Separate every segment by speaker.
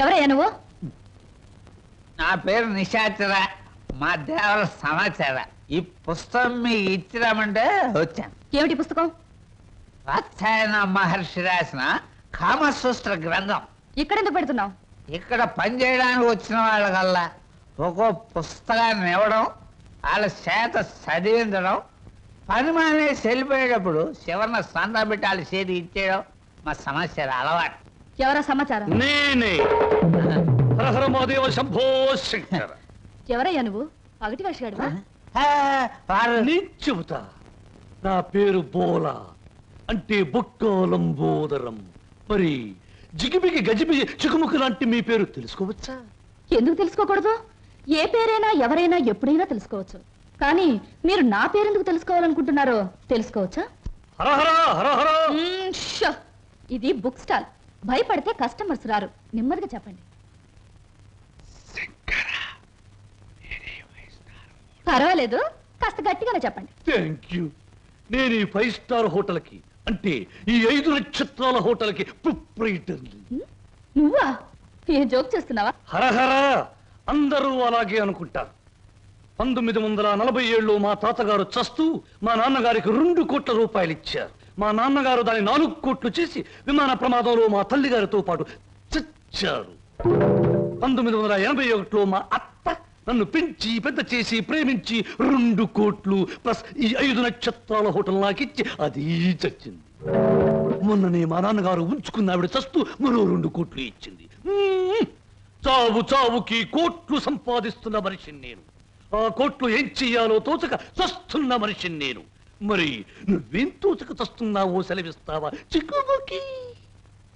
Speaker 1: ఎవరయ్యా నువ్వు?
Speaker 2: నా పేరు నిశాచర, మా దేవర సమాచార. ఈ పుస్తకం మీకు ఇచ్చిరామంటే వచ్చాను.
Speaker 1: ఏమిటి పుస్తకం?
Speaker 2: వాత్సాయన మహర్షి రాసిన కామసూత్ర గ్రంథం.
Speaker 1: ఇక్కడెందుకు పెడుతున్నావు?
Speaker 2: ఇక్కడ పని చేయడానికి వచ్చిన వాళ్ళకల్లా ఒక్కో పుస్తకాన్ని ఇవ్వడం, వాళ్ళ చేత చదివించడం, పని మానేసి వెళ్ళిపోయేటప్పుడు చివరిన సందా పెట్టి వాళ్ళ చేతి ఇచ్చేయడం మా సమస్య అలవాటు.
Speaker 1: ఎవరా సమాచారం?
Speaker 3: నేనే శంభో శంకర.
Speaker 1: ఎవరయ్యా నువ్వు? పగటి వర్షగాడువా?
Speaker 3: చెబుతా. నా పేరు బోలా, అంటే బొక్కోలంబోదరం. మరి జిగిబిగి గజిబిగి చికుముకు లాంటి మీ పేరు తెలుసుకోవచ్చా?
Speaker 1: ఎందుకు తెలుసుకోకూడదు? ఏ పేరైనా ఎవరైనా ఎప్పుడైనా తెలుసుకోవచ్చు. కానీ మీరు నా పేరెందుకు తెలుసుకోవాలనుకుంటున్నారో తెలుసుకోవచ్చా? ఇది బుక్ స్టాల్. భయపడితే కస్టమర్స్ రారు. నెమ్మదిగా చెప్పండి. పర్వాలేదు, కాస్త గట్టిగానే చెప్పండి.
Speaker 3: Thank you. నేను ఈ 5 స్టార్ హోటల్ కి, అంటే ఈ 5 నక్షత్రాల హోటల్ కి ప్రొప్రైటర్ని.
Speaker 1: నువ్వా? ఏం జోక్ చేస్తున్నావా?
Speaker 3: హరహర, అందరూ అలాగే అనుకుంటారు. 1947లో మా తాతగారు చస్తూ మా నాన్నగారికి 2 కోట్ల రూపాయలు ఇచ్చారు. మా నాన్నగారు దాన్ని 4 కోట్లు చేసి విమాన ప్రమాదంలో మా తల్లిగారితో పాటు చచ్చారు. 1981లో మా అత్త నన్ను పెంచి పెద్ద చేసి ప్రేమించి 2 కోట్లు ప్లస్ ఈ 5 నక్షత్రాల హోటల్ నాకిచ్చి అది చచ్చింది. మొన్ననే మా నాన్నగారు ఉంచుకున్న ఆవిడ చస్తూ మరో 2 కోట్లు ఇచ్చింది. చావు చావుకి కోట్లు సంపాదిస్తున్న మనిషిని నేను. ఆ కోట్లు ఏం చెయ్యాలో తోచక చస్తున్న మనిషిని నేను. మరి నువ్వేం తోచక చస్తున్నావో సెలవిస్తావా చిక్కుబుకి?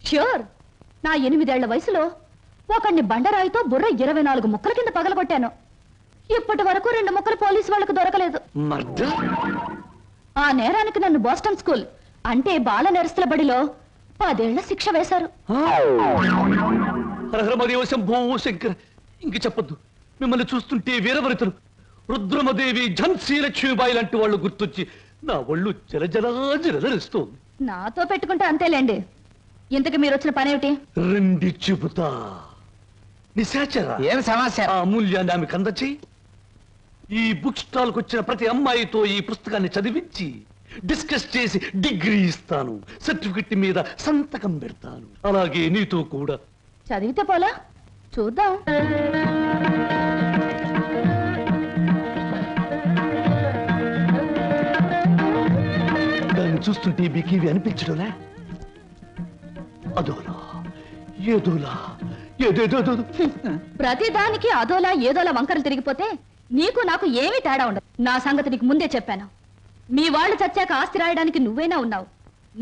Speaker 1: ష్యూర్. నా 8 ఏళ్ల వయసులో ఒకడిని బండరాయితో బుర్ర 24 ముక్కల కింద పగలగొట్టాను. ఇప్పటి వరకు 2 ముక్కలు పోలీసు వాళ్ళకు దొరకలేదు. ఆ నేరానికి నన్ను బోస్టన్ స్కూల్, అంటే బాల నెరస్తుల బడిలో 10 ఏళ్ల శిక్ష వేశారు.
Speaker 3: ఇంక చెప్పద్దు. మిమ్మల్ని చూస్తుంటే వీరవరితలు రుద్రమదేవి, ఝాన్సీ లక్ష్మీబాయి లాంటి వాళ్ళు గుర్తొచ్చి నా ఒళ్ళు జలజలస్తోంది.
Speaker 1: నాతో పెట్టుకుంటే అంతేలేండి. ఇంతకు మీరు వచ్చిన పనేమిటి?
Speaker 3: రండి చెబుతా. నిశాచర,
Speaker 2: ఏం సమస్య?
Speaker 3: ఆ అమూల్యాన్ని ఆమెకు అందచేయి. ఈ బుక్ స్టాల్ కు వచ్చిన ప్రతి అమ్మాయితో ఈ పుస్తకాన్ని చదివించి డిస్కస్ చేసి డిగ్రీ ఇస్తాను. సర్టిఫికెట్ మీద సంతకం పెడతాను. అలాగే నీతో కూడా.
Speaker 1: చదివితే పోలా? చూద్దాం.
Speaker 3: దాన్ని చూస్తుంటే మీకు ఇవి అనిపించడంలే? అదోలా ఏదోలా ఏదేదో.
Speaker 1: ప్రతిదానికి అదోలా ఏదోలా వంకరలు తిరిగిపోతే నీకు నాకు ఏమీ తేడా ఉండదు. నా సంగతి నీకు ముందే చెప్పాను. మీ వాళ్ళు చచ్చాక ఆస్తి రాయడానికి నువ్వైనా ఉన్నావు.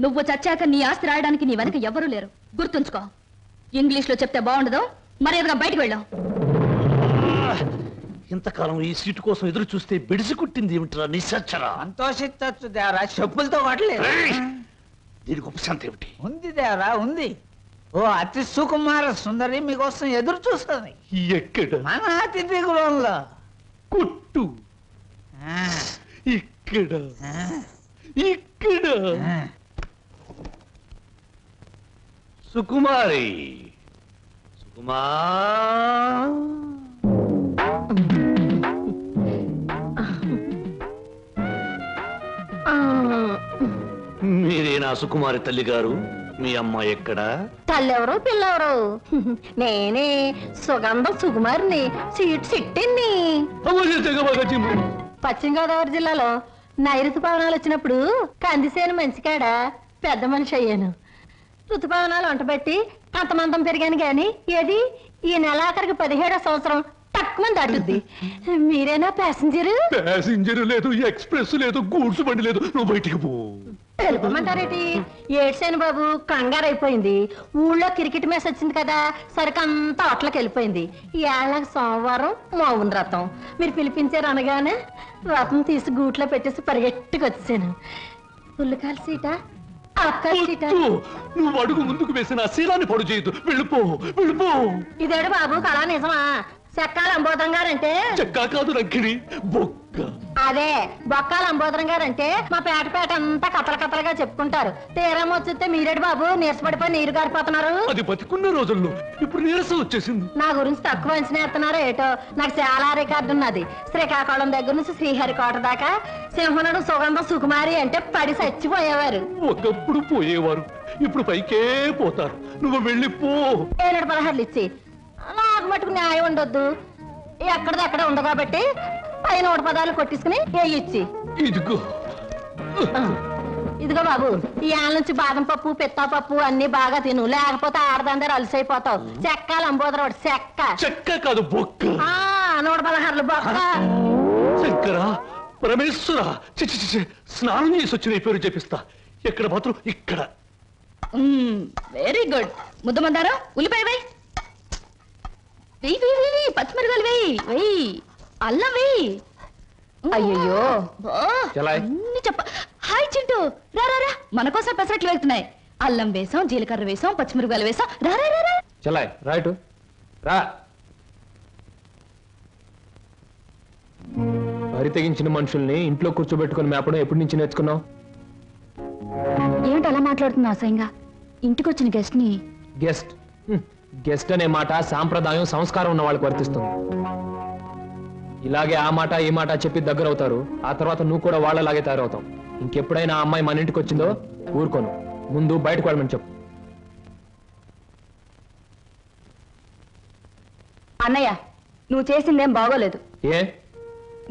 Speaker 1: నువ్వు చచ్చాక నీ ఆస్తి రాయడానికి నీ వెనక ఎవరూ లేరు. గుర్తుంచుకో. ఇంగ్లీష్ లో చెప్తే బాగుండదు. మర్యాదగా బయటకు వెళ్ళాం.
Speaker 3: ఇంతకాలం ఈ సీటు కోసం ఎదురు చూస్తే బెడిసి కుట్టింది ఏమిట్రా నిశాచరా?
Speaker 2: సంతోషించచ్చు దేవరా, చెప్పులతో కొట్టలేదు.
Speaker 3: దీనికి ఉపశాంతి ఏమిటి?
Speaker 2: ఉంది దేవరా, ఉంది. ఓ అతి సుకుమార సుందరి మీకోసం ఎదురు చూస్తుంది.
Speaker 3: ఎక్కడ?
Speaker 2: మన అతిథి గృహంలో.
Speaker 3: కొట్టు. ఇక్కడ ఇక్కడ. సుకుమారి, సుకుమా, మీరేనా సుకుమారి తల్లి గారు? మీ అమ్మాయి ఎక్కడా?
Speaker 4: తల్లెవరు పిల్లెవరు? నేనే సుగంధం సుకుమారిని, సీట్ సిట్టిని. పశ్చిమ గోదావరి జిల్లాలో నైరుతు పవనాలు వచ్చినప్పుడు కందిసేను మంచికాడ పెద్ద మనిషి అయ్యాను. ఋతుపవనాలు వంటబెట్టి అంతమందం పెరిగాను గాని ఏది ఈ నెలాఖరికి 17వ సంవత్సరం తక్కువ దాటుద్ది. మీరేనా ప్యాసింజరు?
Speaker 3: ప్యాసింజర్ లేదు, ఎక్స్ప్రెస్ లేదు, గూడ్స్ బండి లేదు. నువ్వు బయటికి పో.
Speaker 4: తెలుపమంటారేటి? ఏడ్సేను బాబు, కంగారు అయిపోయింది. ఊళ్ళో క్రికెట్ మ్యాచ్ వచ్చింది కదా, సరికంతా అట్లకి వెళ్ళిపోయింది. ఏళ్ళకి సోమవారం మౌన రథం. మీరు పిలిపించారు అనగానే రథం తీసి గూట్లో పెట్టేసి పరిగెట్టుకు వచ్చాను. పుల్లకాల సీట, అక్కల సీట.
Speaker 3: నువ్వు అడుగు ముందుకు వేసిన శీలాన్ని పొడు చేయదు. వెళ్ళిపో, వెళ్ళిపో.
Speaker 4: ఇదేడు బాబు కళా నిజమా? చెక్కాల అంబోధం గారంటే
Speaker 3: చెక్కా కాదు రంకిణి, బొక్క.
Speaker 4: అదే బొక్కాల అంబోదరం గారు అంటే మా పేట అంతా కథలుగా చెప్పుకుంటారు. తీరం వచ్చితే మీరేడు బాబు నీరసపడిపోయి నీరు గారిపోతున్నారు.
Speaker 3: అది బతికున్న రోజుల్లో ఇప్పుడు నీరసం వచ్చేసింది.
Speaker 4: నా గురించి తక్కువ అంచనా వేస్తున్నారో ఏటో. నాకు చాలా రికార్డు ఉన్నది. శ్రీకాకుళం దగ్గర నుంచి శ్రీహరికోట దాకా సింహనుడు సుగంధం సుకుమారి అంటే పడి చచ్చిపోయేవారు.
Speaker 3: ఒకప్పుడు పోయేవారు, ఇప్పుడు పైకే పోతారు. నువ్వు వెళ్ళిపో.
Speaker 4: 716 ఇచ్చి నాకు మటుకు న్యాయం ఉండొద్దు. ఎక్కడదక్కడ ఉంది కాబట్టి పైన 1 పదాలు కొట్టించుకుని ఇచ్చి
Speaker 3: ఇదిగో
Speaker 4: ఇదిగో బాబు, ఈ ఆళ్ళ నుంచి బాదం పప్పు పిత్తా పప్పు అన్ని బాగా తిను, లేకపోతే ఆడదందరూ అలసైపోతావు. చెక్కాలి అంబోదరాడు చెక్క
Speaker 3: చెక్క కాదు బొక్క.
Speaker 4: 116 బొక్క.
Speaker 3: శంకర పరమేశ్వర, స్నానం చేసి వచ్చిన పేరు చెప్పిస్తా. ఎక్కడ మాత్రం ఇక్కడ.
Speaker 1: Very good. ముద్దమందారా ఉల్లిపాయ వేయి, వెయ్యి పచ్చిమిరకాయలు వెయ్యి, అల్లం వెయ్యి. అయ్యో అన్ని చెప్ప. హాయ్ చింటూ, రా మన కోసం పెసరట్లు వెళ్తున్నాయి. అల్లం వేసాం, జీలకర్ర వేసాం, పచ్చిమిరకాయలు వేసాం. రా
Speaker 5: చలాయ్ రైట్ రా. వరి తెగించిన మనుషుల్ని ఇంట్లో కూర్చోబెట్టుకుని మేపడం ఎప్పటి నుంచి నేర్చుకున్నావు?
Speaker 1: ఏమిటి అలా మాట్లాడుతున్నా అసహ్యంగా? ఇంటికి వచ్చిన గెస్ట్ ని.
Speaker 5: గెస్ట్ అనే మాట సాంప్రదాయం సంస్కారం ఉన్న వాళ్ళకి వర్తిస్తుంది. ఇలాగే ఆ మాట ఈ మాట చెప్పి దగ్గర అవుతారు. ఆ తర్వాత నువ్వు కూడా వాళ్ళలాగే తయారవుతావు. ఇంకెప్పుడైనా ఆ అమ్మాయి మన ఇంటికి వచ్చిందో ఊరుకోను. ముందు బయటకు వెళ్ళమని చెప్పు.
Speaker 1: అన్నయ్య, నువ్వు చేసిందేం బాగోలేదు.
Speaker 5: ఏ?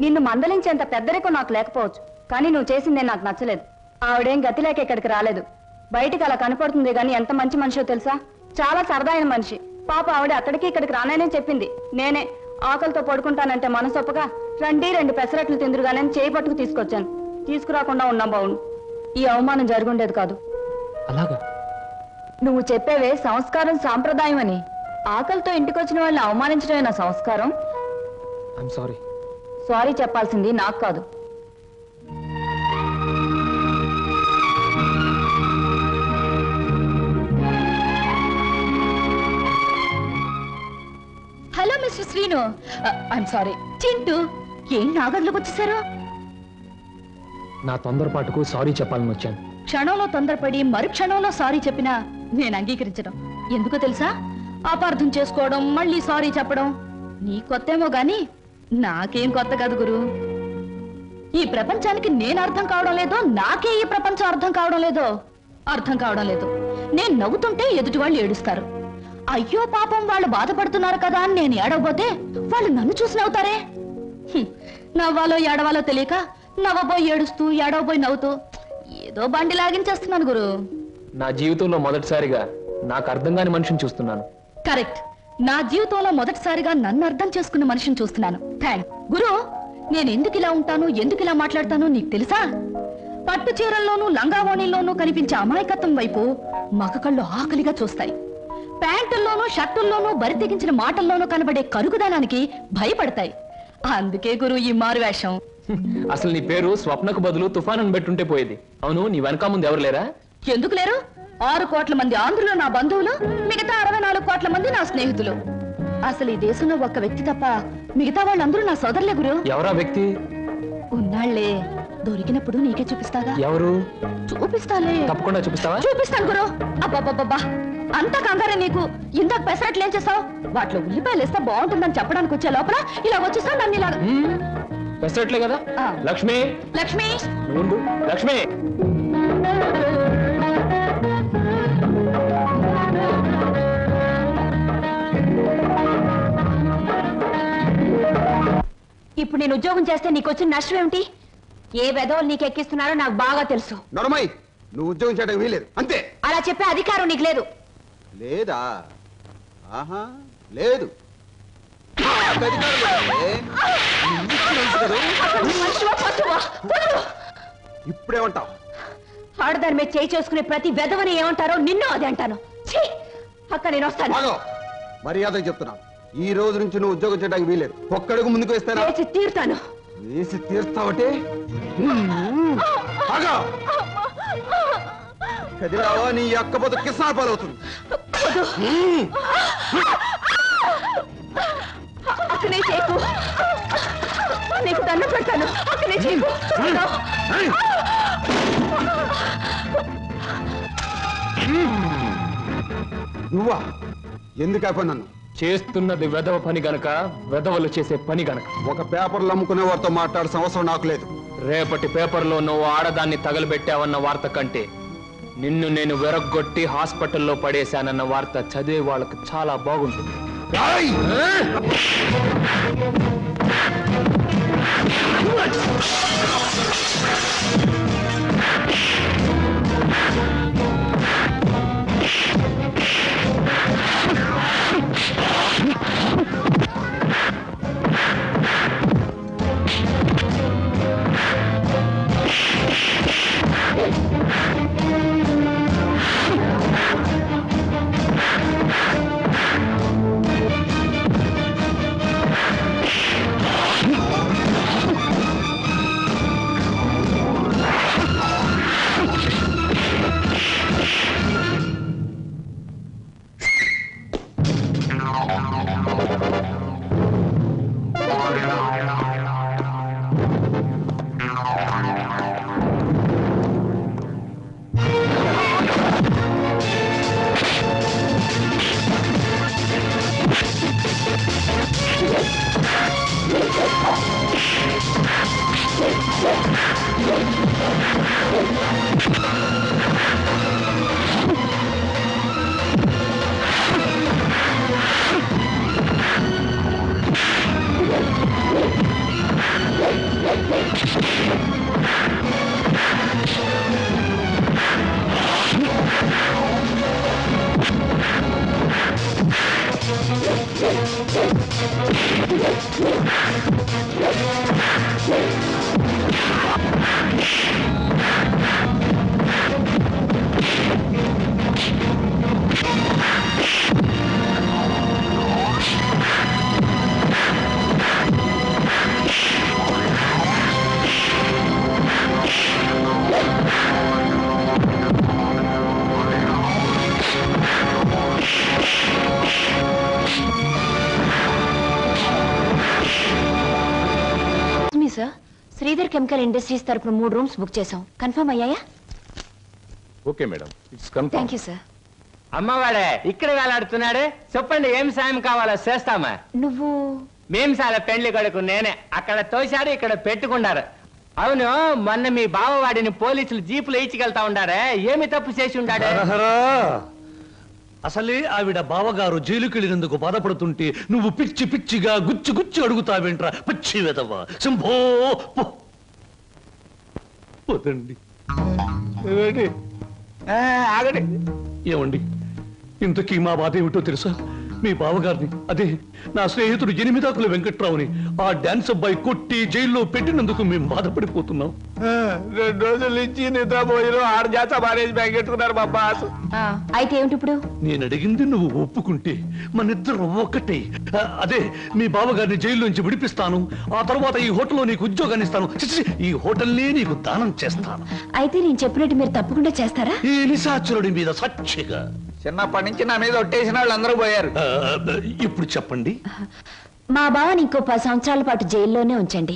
Speaker 1: నిన్ను మందలించేంత పెద్దరికం నాకు లేకపోవచ్చు, కానీ నువ్వు చేసిందేం నాకు నచ్చలేదు. ఆవిడేం గతి లేక ఇక్కడికి రాలేదు. బయటికి అలా కనపడుతుంది గాని ఎంత మంచి మనిషో తెలుసా? చాలా సరదాయిన మనిషి. పాప ఆవిడ అక్కడికి ఇక్కడికి రానని చెప్పింది. నేనే ఆకలితో పడుకుంటానంటే మనసొప్పగా రండి 2 పెసరట్లు తిందురుగానే చేయి పట్టుకు తీసుకొచ్చాను. తీసుకురాకుండా ఉన్నా బావును. ఈ అవమానం జరుగుండేది కాదు.
Speaker 5: అలాగా?
Speaker 1: నువ్వు చెప్పేవే సంస్కారం సాంప్రదాయం అని. ఆకలితో ఇంటికొచ్చిన వాళ్ళని అవమానించడమే నా సంస్కారం.
Speaker 5: I'm sorry.
Speaker 1: సారీ చెప్పాల్సింది నాకు కాదు. Hello mister Srinu. I'm sorry. Chintu, ఏం నా గదిలోకి వచ్చేసారు?
Speaker 5: నా తొందరపాటుకు సారీ చెప్పాలని వచ్చాను.
Speaker 1: క్షణంలో తొందరపడి మరు క్షణంలో సారీ చెప్పినా నేను అంగీకరించడం. ఎందుకో తెలుసా? అపార్థం చేసుకోవడం, మళ్ళీ సారీ చెప్పడం నీ కొత్తేమో గాని నాకేం కొత్త కాదు గురు. ఈ ప్రపంచానికి నేను అర్థం కావడం లేదో, నాకే ఈ ప్రపంచం అర్థం కావడం లేదో. అర్థం కావడం లేదు. నేను నవ్వుతుంటే ఎదుటి వాళ్ళు ఏడుస్తారు. అయ్యో పాపం వాళ్ళు బాధపడుతున్నారు కదా అని నేను ఏడవబోతే వాళ్ళు నన్ను చూసి నవ్వుతారే. నవ్వాలో ఏడవాలో తెలియక నవ్వబోయి ఏడుస్తూ, ఏడవబోయి నవ్వుతూ ఏదో బండి లాగించేస్తున్నాను గురు.
Speaker 5: నా జీవితంలో మొదటిసారిగా నాకు అర్థం కాని మనిషిని చూస్తున్నాను.
Speaker 1: కరెక్ట్. నా జీవితంలో మొదటిసారిగా నన్ను అర్థం చేసుకున్న మనిషిని చూస్తున్నాను. థ్యాంక్ గురు. నేను ఎందుకు ఇలా ఉంటాను, ఎందుకు ఇలా మాట్లాడతానో నీకు తెలుసా? పట్టు చీరల్లోనూ లంగావోణీల్లోనూ కనిపించే అమాయకత్వం వైపు మగ కళ్ళు ఆకలిగా చూస్తాయి. ప్యాంటుల్లోనూ షర్టుల్లోనూ బరి తెగించిన మాటల్లోనూ కనబడే కరుగుదనానికి భయపడతాయి. అందుకే గురు ఈ మారు వేషం.
Speaker 5: అసలు నీ పేరు స్వప్నకు బదులు తుఫాన్ అని పెట్టుంటే పోయేది. అవును, నీ వెనక ముందు ఎవరు లేరా?
Speaker 1: ఎందుకు లేరు? 6 కోట్ల మంది ఆంధ్రులు నా బంధువులు, మిగతా 64 కోట్ల మంది నా స్నేహితులు. అసలు ఈ దేశంలో ఒక్క వ్యక్తి తప్ప మిగతా వాళ్ళందరూ నా సోదరులే గురు.
Speaker 5: ఎవరా వ్యక్తి?
Speaker 1: ఉన్నాళ్లే, దొరికినప్పుడు నీకే చూపిస్తాగా.
Speaker 5: ఎవరు?
Speaker 1: చూపిస్తాలే.
Speaker 5: తప్పకుండా చూపిస్తావా?
Speaker 1: చూపిస్తాను గురు. అబ్బబ్బబ్బా, అంతా కంగారే నీకు. ఇందాక పెసరట్లు ఏం చేస్తావు? వాటిలో ఉల్లిపాయలు వేస్తే బాగుంటుందని చెప్పడానికి వచ్చే లోపల ఇలా వచ్చేస్తావు నన్ను ఇలా.
Speaker 5: పెసరట్లే కదా. లక్ష్మి,
Speaker 1: లక్ష్మి,
Speaker 5: నువ్వు లక్ష్మి.
Speaker 1: ఇప్పుడు నేను ఉద్యోగం చేస్తే నీకు వచ్చిన నష్టం ఏమిటి? ఏ వెధవలు నీకు ఎక్కిస్తున్నారో నాకు బాగా తెలుసు.
Speaker 6: నరమై, నువ్వు ఉద్యోగం చేయడం వీలేదు అంతే.
Speaker 1: అలా చెప్పే అధికారం నీకు లేదు.
Speaker 6: లేదా? ఆహా, లేదు. ఇప్పుడేమంటావు?
Speaker 1: ఆడదాని మీద చేయి చేసుకునే ప్రతి వెధవని ఏమంటారో నిన్ను అదే అంటాను. అక్క నేను వస్తాను.
Speaker 6: మర్యాద చెప్తున్నాను, ఈ రోజు నుంచి నువ్వు ఉద్యోగం చేయడానికి వీలేదు. ఒక్కడుగు ముందుకు వేస్తాను.
Speaker 1: వేసి తీరుతాను.
Speaker 6: వేసి తీర్తావటే? కదిరావా, నీ అక్క బతుకు కిసాన పాలవుతుంది.
Speaker 1: అక్కనే చేయకు, నీకు దండం పెడతాను. అక్క ఆకలి చేయకు.
Speaker 6: నువ్వా ఎందుకు అయిపోయి నన్ను
Speaker 5: చేస్తున్నది వెధవ పని గనక, వెధవలు చేసే పని గనక.
Speaker 6: ఒక పేపర్లు అమ్ముకునే వారితో మాట్లాడాల్సిన అవసరం నాకు లేదు.
Speaker 5: రేపటి పేపర్లో నువ్వు ఆడదాన్ని తగలబెట్టావన్న వార్త కంటే నిన్ను నేను వెరగొట్టి హాస్పిటల్లో పడేశానన్న వార్త చదివే వాళ్ళకు చాలా బాగుంటుంది.
Speaker 1: శ్రీధర్ కెమికల్ ఇండస్ట్రీస్ తరపున 3 రూమ్స్ బుక్ చేసాం. కన్ఫర్మ్ అయ్యాయా?
Speaker 5: Okay madam, it's confirm.
Speaker 1: Thank you sir.
Speaker 7: అమ్మవాడే ఇక్కడ వేలాడుతున్నాడు. చెప్పండి ఏం సాయం కావాలో చేస్తామా.
Speaker 1: నువ్వు?
Speaker 7: మేం చాలా పెండ్లి కొడుకు నేనే. అక్కడ తోశాడు, ఇక్కడ పెట్టుకున్నారు. అవును, మొన్న మీ బావవాడిని పోలీసులు జీపులు ఇచ్చికెళ్తా ఉండారే, ఏమి తప్పు చేసి ఉండాడు?
Speaker 3: అసలే ఆవిడ బావగారు జైలుకెళ్ళినందుకు బాధపడుతుంటే నువ్వు పిచ్చి పిచ్చిగా గుచ్చి గుచ్చి అడుగుతావేంట్రా పచ్చి వెదవా. శంభో పోతండి.
Speaker 2: ఆగండి.
Speaker 3: ఏమండి, ఇంతకీ మా బాధ ఏమిటో తెలుసా? మీ బావగారిని, అదే నా స్నేహితుడు 8 ఆకుల వెంకట్రావుని ఆ డాన్స్ అబ్బాయి కొట్టి జైల్లో పెట్టినందుకు మేము బాధపడిపోతున్నాం.
Speaker 7: 2 రోజుల నుంచి నిద్రపోయిన 6 జాత మారేజ్ బ్యాగ్ ఎట్టుకున్నారు మా బాస్.
Speaker 1: అయితే ఏమిటి ఇప్పుడు?
Speaker 3: నేను అడిగింది నువ్వు ఒప్పుకుంటే మనిద్దరం ఒక్కటే. అదే మీ బావగారిని జైల్లోంచి విడిపిస్తాను. ఆ తర్వాత ఈ హోటల్లో నీకు ఉద్యోగాన్ని ఇస్తాను. ఈ హోటల్నే నీకు దానం చేస్తాను.
Speaker 1: అయితే నేను చెప్పినట్టు మీరు తప్పకుండా చేస్తారా?
Speaker 3: ఈ నిశాచరుడి మీద సాక్షిగా.
Speaker 2: చిన్నప్పటి నుంచి నా మీద ఒట్టేసిన వాళ్ళు అందరూ పోయారు.
Speaker 3: ఇప్పుడు చెప్పండి.
Speaker 1: మా బావని ఇంకో 10 సంవత్సరాల పాటు జైల్లోనే ఉంచండి.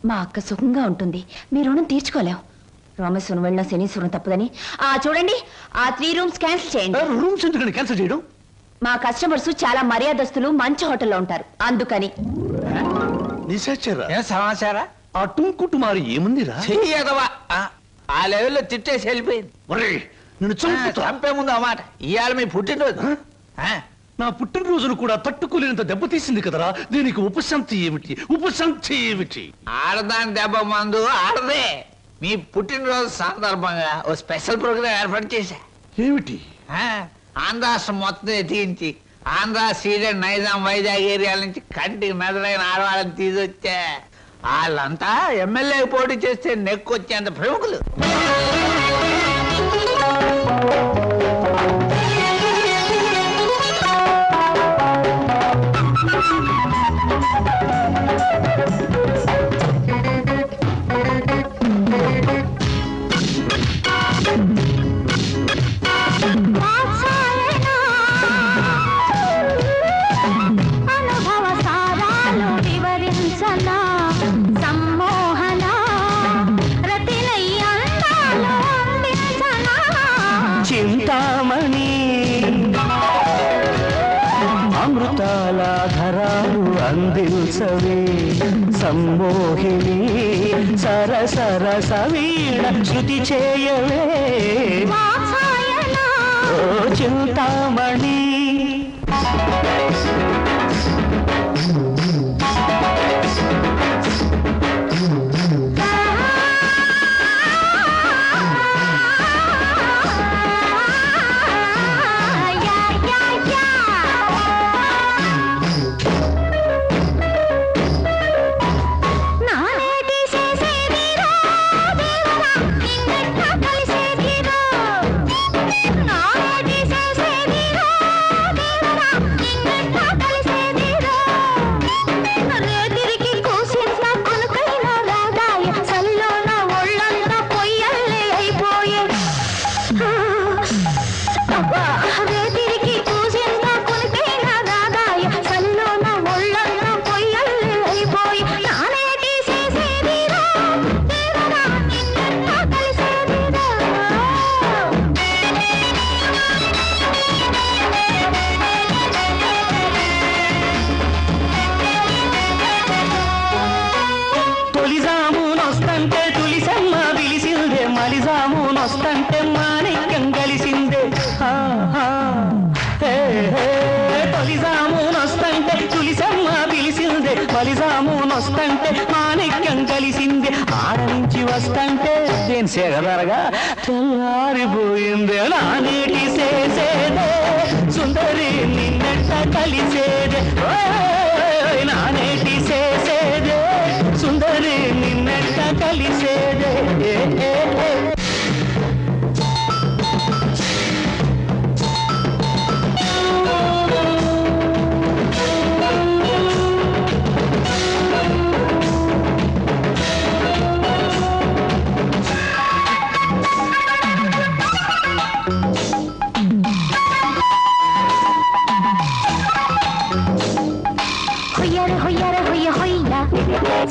Speaker 1: మా అక్క సుఖంగా ఉంటుంది. మీ రుణం తీర్చుకోలేం. రామేశ్వరం వెళ్ళిన శనీశ్వరం తప్పదని. చూడండి, ఆ 3 రూమ్స్ క్యాన్సిల్ చేయండి.
Speaker 3: రూమ్స్ ఎందుకని క్యాన్సిల్ చేయడం?
Speaker 1: మా కస్టమర్స్ చాలా మర్యాదస్తులు, మంచి హోటల్లో ఉంటారు, అందుకని.
Speaker 3: నిశాచరా,
Speaker 2: ఏం సమాచారా?
Speaker 3: ఆ టుంకుటుమారి ఏముందిరా?
Speaker 2: చెయ్యదవా ఆ లెవెల్లో తిట్టేసి వెళ్ళిపోయింది.
Speaker 3: నేను
Speaker 2: చంపే ముందు ఆ మాట. ఇవాళ మీ పుట్టినరోజు.
Speaker 3: నా పుట్టినరోజును కూడా తట్టుకోలేనంత దెబ్బతీసింది కదరా. దీనికి ఉపశాంతి ఏమిటి? ఉపశాంతి ఏమిటి?
Speaker 2: ఆడదాని దెబ్బ మందు ఆడదే. మీ పుట్టినరోజు సందర్భంగా ఓ స్పెషల్ ప్రోగ్రాం ఏర్పాటు చేశా.
Speaker 3: ఏమిటి?
Speaker 2: ఆంధ్రాష్ట్రం మొత్తం ఎత్తించి ఆంధ్ర, సీడెడ్, నైజాం, వైజాగ్ ఏరియాల నుంచి కంటికి మెదలైన ఆడవాళ్ళని తీసుకొచ్చా. వాళ్ళంతా ఎమ్మెల్యే పోటీ చేస్తే నెక్కొచ్చేంత ప్రముఖులు.
Speaker 8: అనుభవ సారాలు వివరించనా, సమ్మోహన చింతామణి అమృతాల ధరాలు అందించవే సమ్మోహిని సరసర సవీణ శృతి చేయవే ఓ చింతామణి వస్తంటే మాణిక్యం కలిసింది ఆడరించి వస్తంటే దేని సేగదరగా తెల్లారిపోయింది నానేటి చేసేదే సుందరి నిన్నెట్ట కలిసేదే నానేటి చేసేదే సుందరి నిన్నెట్ట కలిసేదే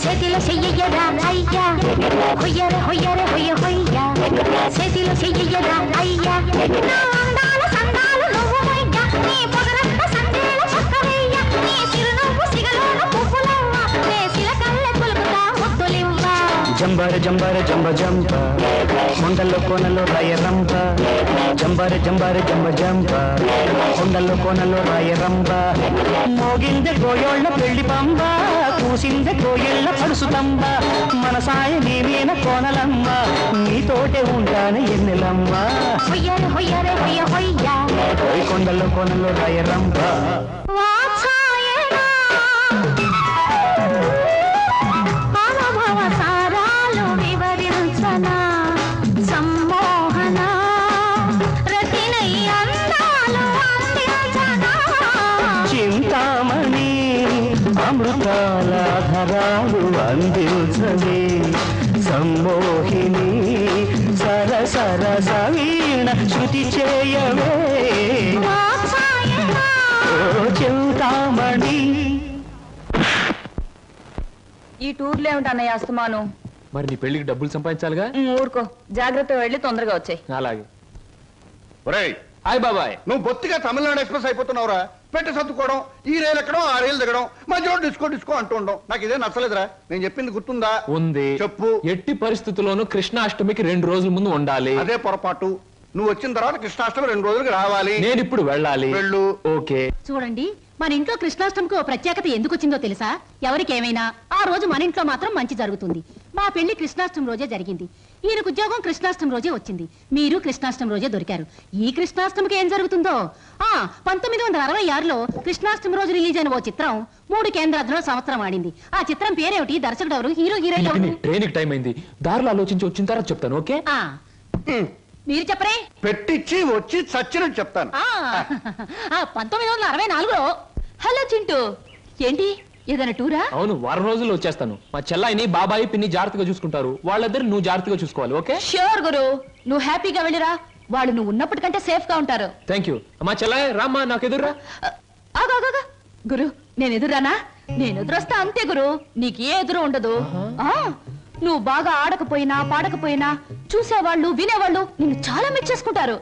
Speaker 9: చేతిలో చెయ్యరా అయ్యా హొయ్యర హొయ్యర హొయ్య హొయ్యా చేతిలో చెయ్యరా అయ్యా నా అందాల సందాలు నువ్వు మొయ్యా నీ పొగరంత సందేల చక్కరయ్య నీ చిరునవ్వు సిగలోన పువ్వులవ్వ నే సిలకల్లె కొలుకుతా ముద్దులివ్వ
Speaker 8: జంబర జంబర జంబ జంబ కొండల్లో కోనలో రాయ రంబ జంబర జంబర జంబ జంబ కొండల్లో కోనలో రాయ రంబ మోగిందె గోయోళ్ళ పెళ్లి పంబ కూసిందె కోయిళ్ళ పడుసుతంబ మన సాయ నీవీన కోనలమ్మ నీతోటే ఉంటాను ఎన్నెలమ్మ
Speaker 9: హొయ్యర హొయ్యర హొయ్య హొయ్యా
Speaker 8: కొండల్లో కోనలో రాయ రంబ చింతామణి అమృతాల ధరాలు అందించవే సమ్మోహిని సరసర సవీణ శృతి చేయవే ఓ చింతామణి.
Speaker 1: ఈ టూర్లో ఏమిటి అన్నయ్య అస్తమాను?
Speaker 5: మరి నీ పెళ్లికి డబ్బులు సంపాదించాలిగా.
Speaker 1: ఊరుకో, జాగ్రత్తగా వెళ్ళి తొందరగా వచ్చాయి.
Speaker 5: అలాగే.
Speaker 6: ఒరేయ్
Speaker 5: హాయ్ బాబాయ్.
Speaker 6: నువ్వు బొత్తిగా తమిళనాడు ఎక్స్ప్రెస్ అయిపోతున్నావురా. పెట్టి సర్దుకోవడం, ఈ రైలు ఎక్కడం ఆ రైలు దిగడం, మధ్యలో డిస్కో డిస్కో అంటూ ఉండడం నాకు ఇదే నచ్చలేదురా. నేను చెప్పింది గుర్తుందా?
Speaker 5: ఉంది.
Speaker 6: చెప్పు.
Speaker 5: ఎట్టి పరిస్థితుల్లోనూ కృష్ణాష్టమికి 2 రోజుల ముందు ఉండాలి.
Speaker 6: అదే పొరపాటు. నువ్వు వచ్చిన తర్వాత కృష్ణాష్టమి 2 రోజులకి రావాలి.
Speaker 5: నేను ఇప్పుడు వెళ్ళాలి.
Speaker 6: వెళ్ళు.
Speaker 5: ఓకే.
Speaker 4: చూడండి, మన ఇంట్లో కృష్ణాష్టమికి ఓ ప్రత్యేకత ఎందుకు వచ్చిందో తెలుసా? ఎవరికేమైనా ఆ రోజు మన ఇంట్లో మాత్రం మంచి జరుగుతుంది. మా పెళ్లి కృష్ణాష్టమి రోజే జరిగింది. ఈయనకు ఉద్యోగం కృష్ణాష్టమి రోజే వచ్చింది. మీరు కృష్ణాష్టమి రోజే దొరికారు. ఈ కృష్ణాష్టమికి ఏం జరుగుతుందో? 1966లో కృష్ణాష్టమి రోజు రిలీజ్ అయిన ఓ చిత్రం 3 కేంద్రాల్లో సంవత్సరం ఆడింది. ఆ చిత్రం పేరేమిటి? దర్శకుడు ఎవరు? Hero heroine?
Speaker 5: ట్రైన్ టైం అయింది. దారిలో ఆలోచించి వచ్చిన తర్వాత చెప్తాను. ఓకే.
Speaker 4: మీరు చెప్పరే.
Speaker 6: పెట్టించి వచ్చి చచ్చినట్టు చెప్తాను.
Speaker 4: 1964లో.
Speaker 1: హలో చింటూ, ఏంటి ఏదైనా టూరా?
Speaker 5: అవును, 1 రోజుల్లో వచ్చేస్తాను. మా చెల్లాయిని బాబాయి పిన్ని జాగ్రత్తగా చూసుకుంటారు. వాళ్ళిద్దరు నువ్వు జాగ్రత్తగా చూసుకోవాలి. ఓకే?
Speaker 1: ష్యూర్ గురు, నువ్వు హ్యాపీగా వెళ్ళిరా. వాళ్ళు నువ్వు ఉన్నప్పటికంటే సేఫ్ గా ఉంటారు.
Speaker 5: Thank you. మా చెల్లాయి రామ్మా, నాకు ఎదురురా.
Speaker 1: గురు, నేను ఎదురానా? నేను ఎదురొస్తా అంతే గురు, నీకు ఏ ఎదురు ఉండదు. నువ్వు బాగా ఆడకపోయినా పాడకపోయినా చూసేవాళ్ళు వినేవాళ్ళు నిన్ను చాలా మెచ్చేసుకుంటారు.